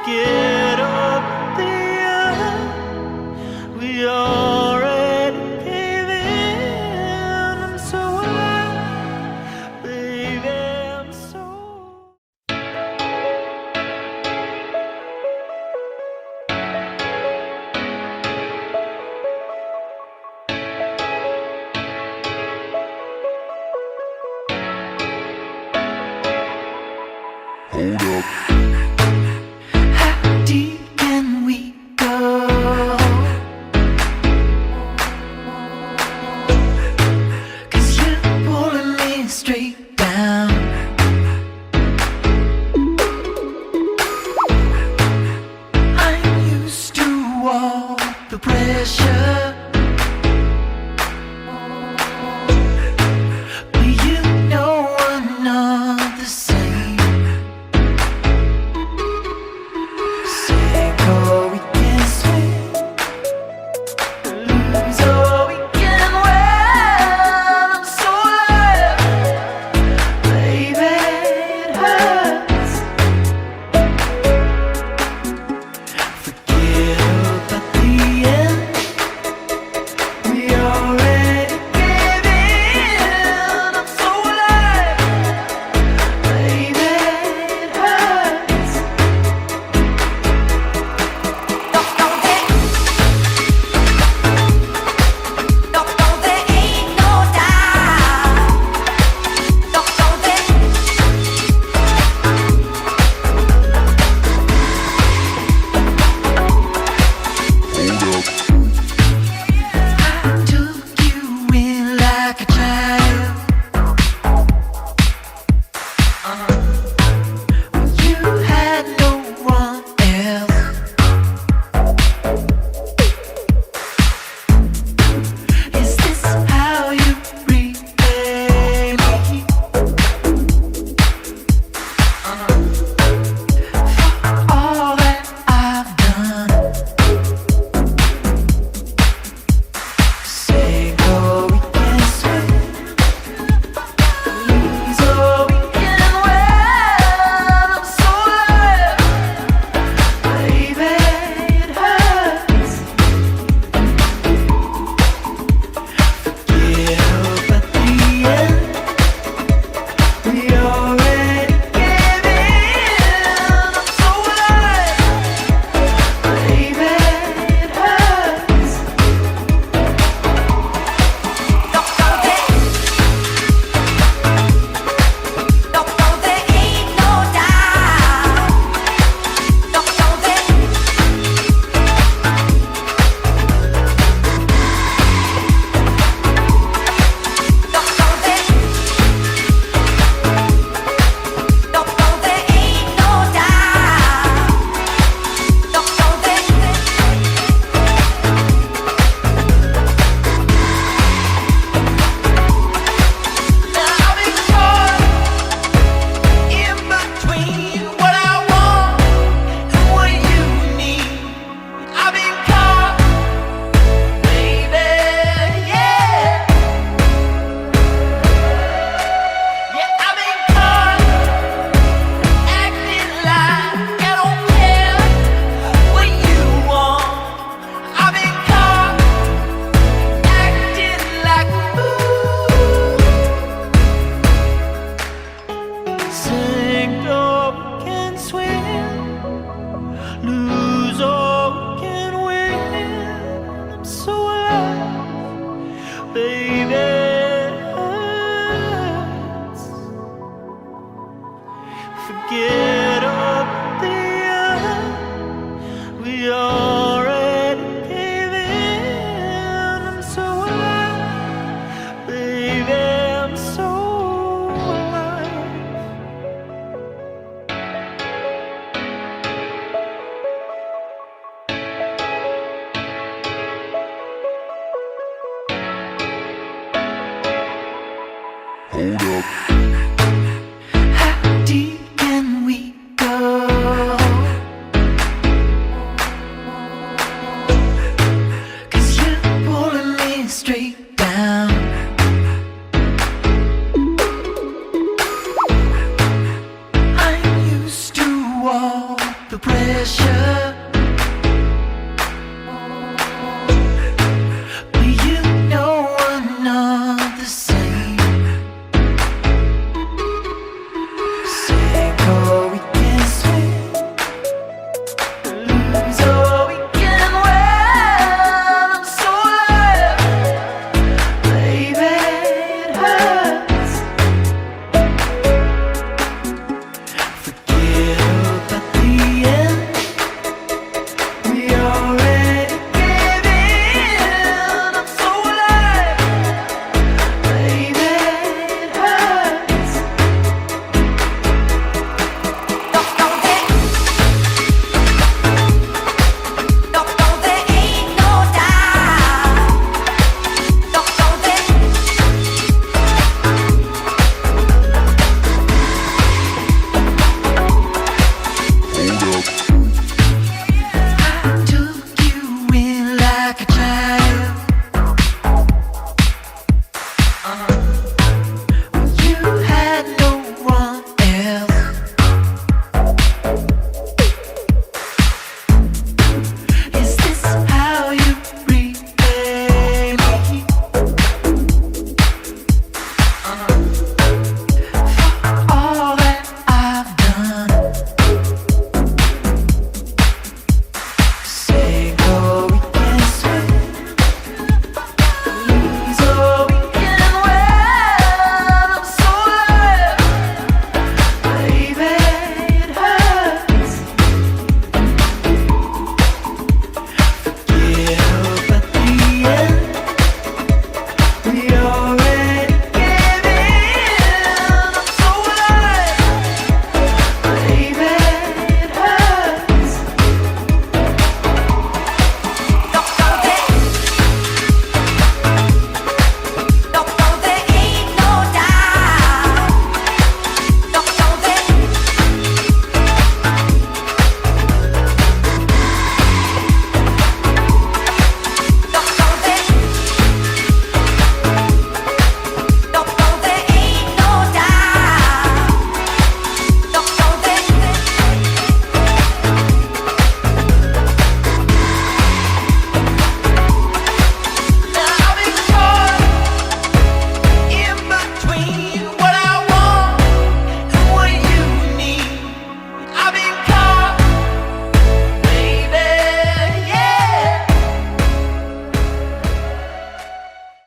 Forget up the end. We already gave in. I'm so alive, baby, I'm so. Hold up. How deep can we go? 'Cause you're pulling me straight down. I'm used to all the pressure, but you know I'm not the same. Sink or we can swim, lose or we can win. I'm so alive, baby, it hurts. Forget about the end. We already gave in. I'm so alive, baby, it hurts. I took you in like a child. When you had no one else. Is this how you repay me? For all that I've done. Sink or we can swim, lose or we can win. I'm so alive, baby, it hurts. Forget about the end. We already gave in. I'm so alive, baby, it hurts. In between what I want and what you need, I've been caught, baby, yeah. Yeah, I've been caught, acting like I don't care what you want. I've been caught, acting like Sink or we can swim, lose or we can win. I'm so alive, baby, it hurts. Forget up the end. We already gave in. I'm so alive, baby, I'm so alive. Hold up. How deep can we pressure.